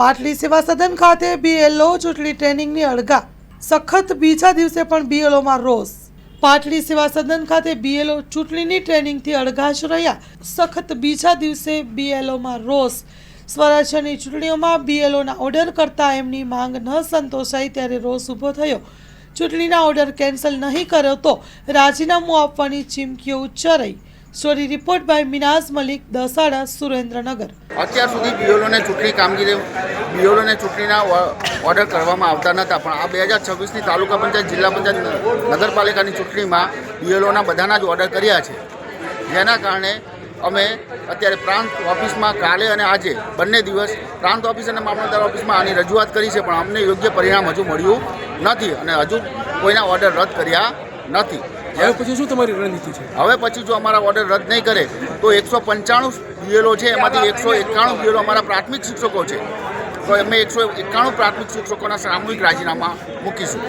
પાટલી સેવા સદન ખાતે બીએલઓ ચૂંટણી ટ્રેનિંગની અળગા સખત બીજા દિવસે પણ બીએલઓમાં રોષ. પાટલી સેવા સદન ખાતે બીએલઓ ચૂંટણીની ટ્રેનિંગથી અળગા જ રહ્યા. સખત બીજા દિવસે બીએલઓમાં રોષ. સ્વરાજ્યની ચૂંટણીઓમાં બીએલઓના ઓર્ડર કરતા એમની માંગ ન સંતોષાઈ ત્યારે રોષ ઊભો થયો. ચૂંટણીના ઓર્ડર કેન્સલ નહીં કર્યો તો રાજીનામું આપવાની ચીમકીઓ ઉચ્ચારાઈ. Story report by Minaz Malik, Dasada, Surendranagar. અત્યાર સુધી બીએલઓને ચૂંટણી કામગીરી બીએલઓને ચૂંટણીના ઓર્ડર કરવામાં આવતા નહોતા, પણ આ 2026ની તાલુકા પંચાયત, જિલ્લા પંચાયત, નગરપાલિકાની ચૂંટણીમાં બીએલઓના બધાના જ ઓર્ડર કર્યા છે. જેના કારણે અમે અત્યારે પ્રાંત ઓફિસમાં કાલે અને આજે બંને દિવસ પ્રાંત ઓફિસ અને મામલતદાર ઓફિસમાં આની રજૂઆત કરી છે, પણ અમને યોગ્ય પરિણામ હજુ મળ્યું નથી અને હજુ કોઈના ઓર્ડર રદ કર્યા નથી. હવે પછી શું તમારી રણનીતિ છે? હવે પછી જો અમારા ઓર્ડર રદ નહીં કરે તો 195 બીએલઓ છે, એમાંથી 191 બીએલઓ અમારા પ્રાથમિક શિક્ષકો છે, તો અમે 191 પ્રાથમિક શિક્ષકોના સામૂહિક રાજીનામા મૂકીશું.